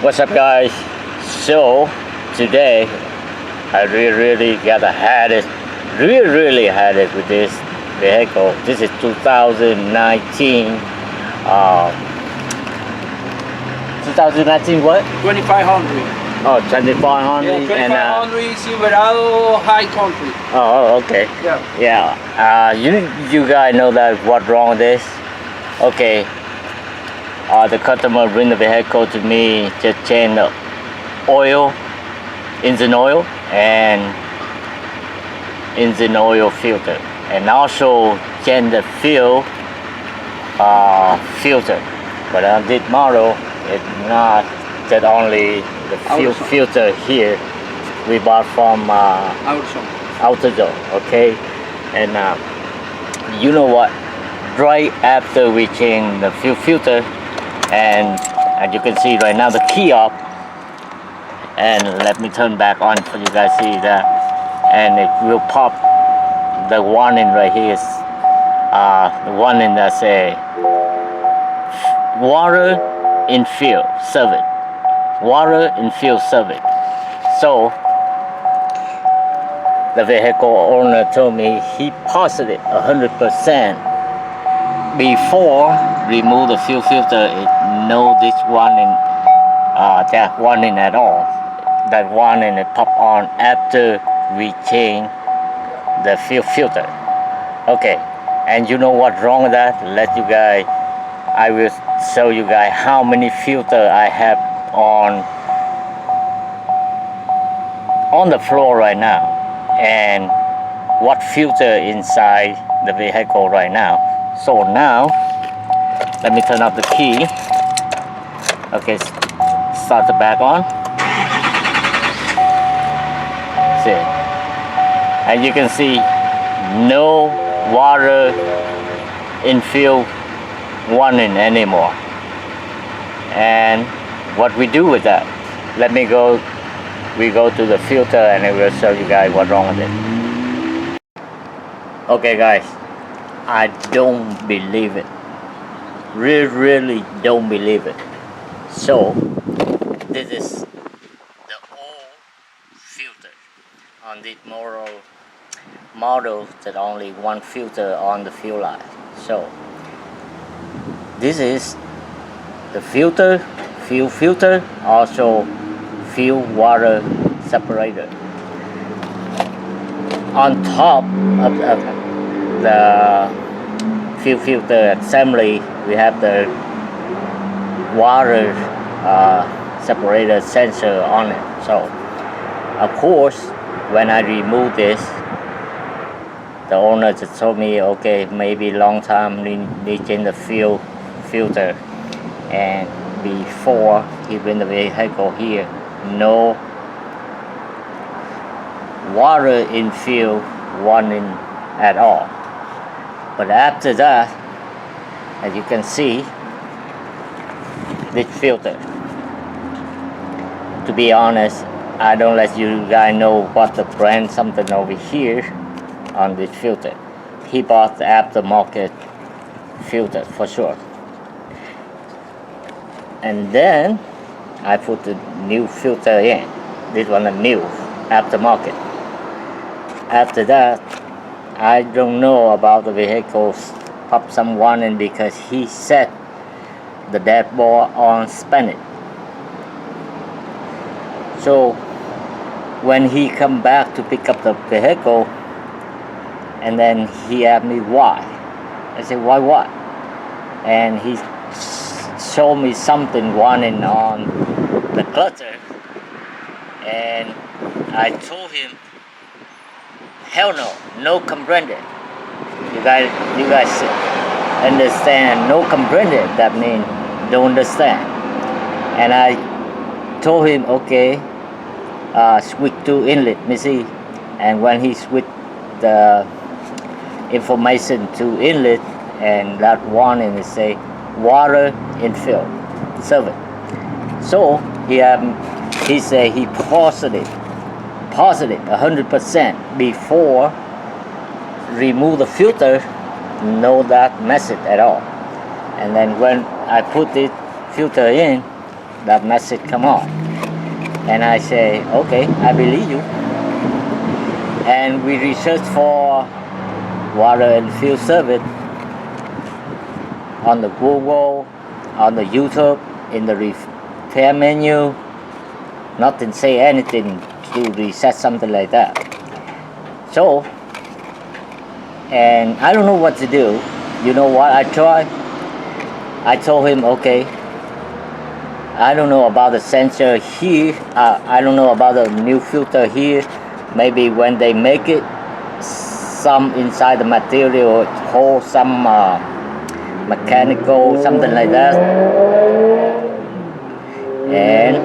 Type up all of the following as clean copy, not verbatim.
What's up, guys? So today I really got a headache, really had it with this vehicle. This is 2019 2019 what? 2500. Oh, 2500. Yeah, 2500 Silverado high country. Oh, okay. Yeah. You guys know that what wrong with this? Okay. The customer bring the vehicle to me, just change the oil, engine oil, and engine oil filter, and also change the fuel filter. But on this model, it's not that only the fuel filter here. We bought from AutoZone, okay? And you know what? Right after we change the fuel filter, and as you can see right now, the key up, and let me turn back on for you guys see that, and it will pop the warning right here. Is the warning that say water in field service, water in field service. So the vehicle owner told me he positive 100% before remove the fuel filter. It know this warning, that warning at all. That warning it pop on after we change the fuel filter. Okay, and you know what's wrong with that? I will show you guys how many filter I have on the floor right now, and what filter inside the vehicle right now. So now let me turn off the key. Okay, start the back on. See, and you can see no water in field warning anymore. And what we do with that, we go to the filter, and I will show you guys what's wrong with it. Okay, guys, I don't believe it. Really don't believe it. So this is the old filter on this model that only one filter on the fuel line. So this is the fuel filter, also fuel water separator. On top of the fuel filter assembly, we have the water separator sensor on it. So of course, when I remove this, the owner just told me, okay, maybe long time need change the fuel filter, and before he bring the vehicle here, no water in fuel warning at all. But after that, as you can see, this filter, to be honest, I don't let you guys know what the brand something over here on this filter. He bought the aftermarket filter for sure. And then I put the new filter in. This one a new aftermarket. After that, I don't know about the vehicles pop some warning because he set the dashboard on Spanish. So when he come back to pick up the vehicle, and then he asked me why. I said, why what? And he showed me something warning on the clutcher, and I told him, hell no comprende. You guys understand? No comprende, that means don't understand. And I told him, okay, switch to inlet, let me see. And when he switched the information to inlet, and that warning is say water in field service. So he said he positive 100% before remove the filter, no that message at all. And then when I put this filter in, that message come on. And I say, okay, I believe you. And we research for water and fuel service on the Google, on the YouTube, in the repair menu. Nothing say anything to reset something like that. So, and I don't know what to do. You know what I tried? I told him, okay, I don't know about the sensor here. I don't know about the new filter here. Maybe when they make it, some inside the material hold some mechanical, something like that. And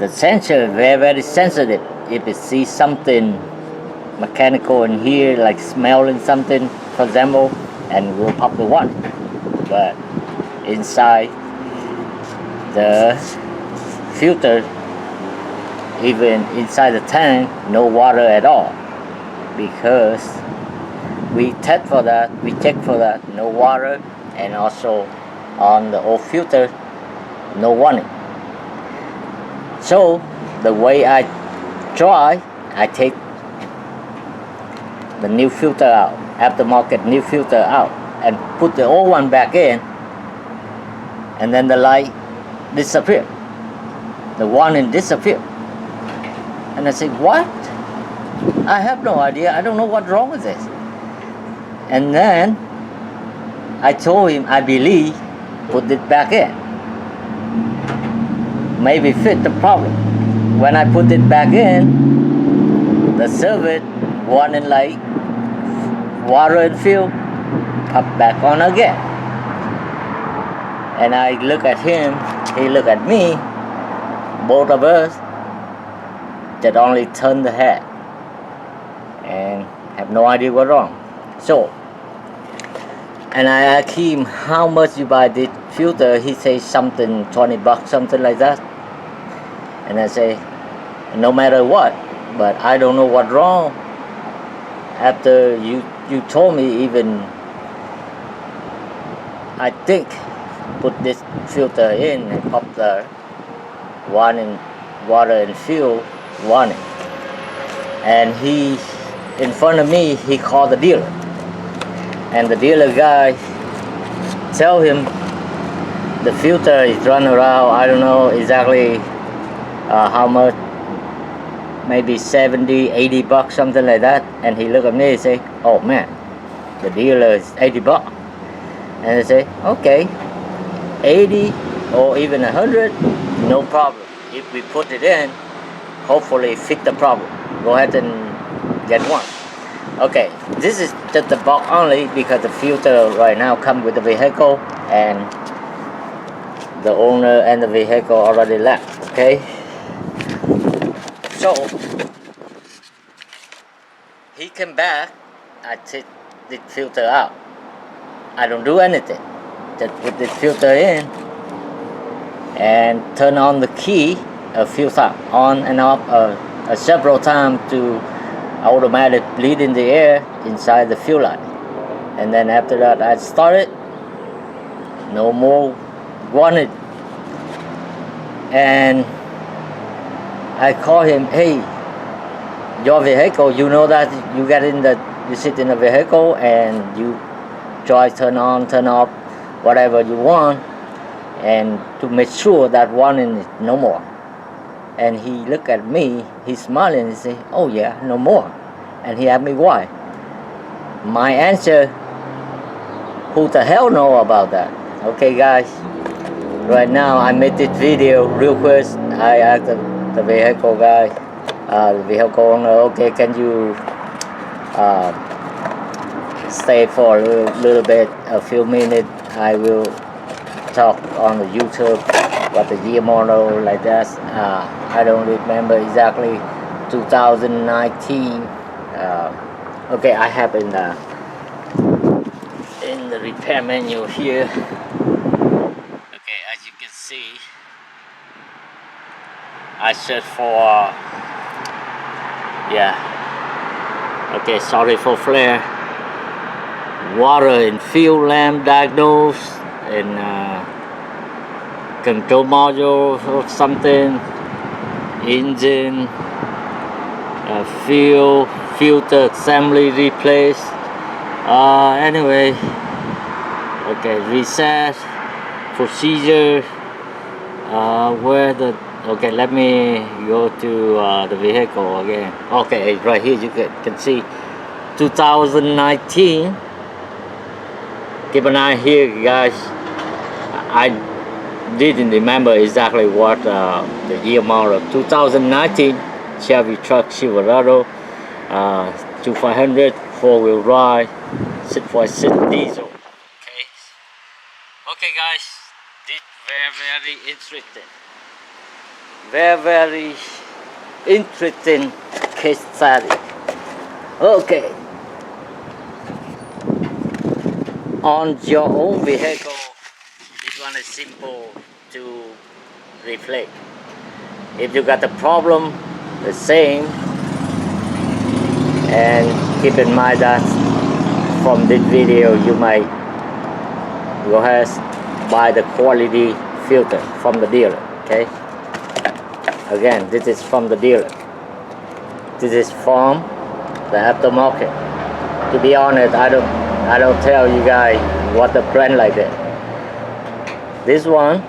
the sensor very, very sensitive. If it sees something mechanical in here, like smelling something, for example, and will pop the one. But inside the filter, even inside the tank, no water at all, because we test for that, we check for that, no water, and also on the old filter, no warning. So the way I try, I take the new filter out, aftermarket new filter out, and put the old one back in, and then the light disappeared. The warning disappeared. And I said, what? I have no idea. I don't know what's wrong with this. And then I told him, I believe, put it back in. Maybe fit the problem. When I put it back in, the service warning light, water and fuel, pop back on again. And I look at him, he look at me, both of us that only turn the head and have no idea what's wrong. So, and I asked him how much you buy this filter. He says something $20, something like that. And I say, no matter what, but I don't know what's wrong. After you told me, even I think put this filter in and pop the warning, water and fuel warning. And he, in front of me, he called the dealer. And the dealer guy tell him the filter is run around, I don't know exactly how much, maybe 70, 80 bucks, something like that. And he look at me and say, oh man, the dealer is 80 bucks. And I say, okay, 80 or even 100, no problem. If we put it in, hopefully fix the problem. Go ahead and get one. Okay, this is just the box only because the filter right now come with the vehicle and the owner and the vehicle already left. Okay, so he came back. I take the filter out. I don't do anything. Just put the filter in and turn on the key a few times, on and off several times to automatic bleed in the air inside the fuel line. And then after that I started, no more wanted. And I call him, hey, your vehicle, you know that you get in the, you sit in the vehicle and you try turn on, turn off, whatever you want, and to make sure that warning is no more. And he looked at me, he's smiling and say, oh yeah, no more. And he asked me why. My answer, who the hell know about that? Okay guys, right now I made this video real quick. I asked the vehicle guy, the vehicle owner, okay, can you stay for a little bit, a few minutes. I will talk on the YouTube what the year model like that. I don't remember exactly. 2019. Okay, I have in the repair menu here. Okay, as you can see, I searched for okay, sorry for flare, water and fuel lamp diagnosed, and control module or something, engine, fuel filter assembly replaced. Anyway, okay, reset procedure. Where the okay, let me go to the vehicle again. Okay, right here you can see 2019. Keep an eye here, guys. I didn't remember exactly what the year model. 2019 Chevy Truck Silverado, 2500 4-wheel drive, 6.6 diesel. Okay, guys, this very interesting, very interesting case study. Okay, on your own vehicle, this one is simple to replace. If you got a problem, the same. And keep in mind that from this video you might go ahead buy the quality filter from the dealer. Okay, again, this is from the dealer, this is from the aftermarket. To be honest, I don't tell you guys what the brand like that. This one,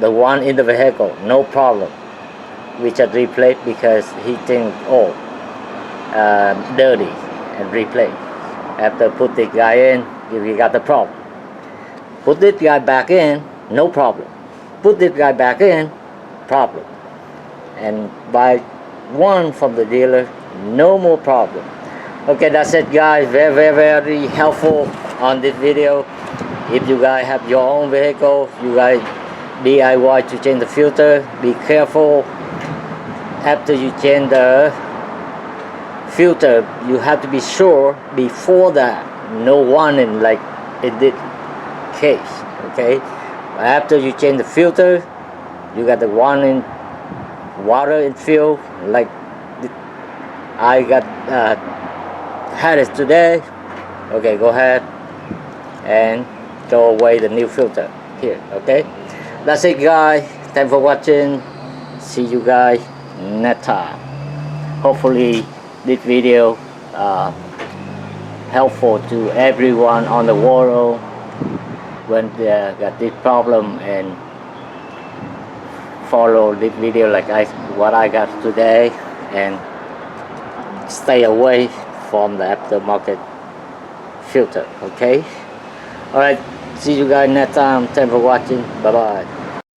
the one in the vehicle, no problem, we just replace because he think dirty and replace. After put this guy in, if you got the problem, put this guy back in, no problem. Put this guy back in, problem. And buy one from the dealer, no more problem. Okay, that's it, guys. Very helpful on this video. If you guys have your own vehicle, you guys DIY to change the filter, be careful. After you change the filter, you have to be sure before that no warning like in this case. Okay, after you change the filter, you got the warning water and fuel like I got had it today. Okay, go ahead and throw away the new filter here. Okay, that's it, guys. Thanks for watching. See you guys next time. Hopefully this video helpful to everyone on the world when they got this problem, and follow this video like what I got today, and stay away from the aftermarket filter. Okay, all right, see you guys next time. Thanks for watching. Bye bye.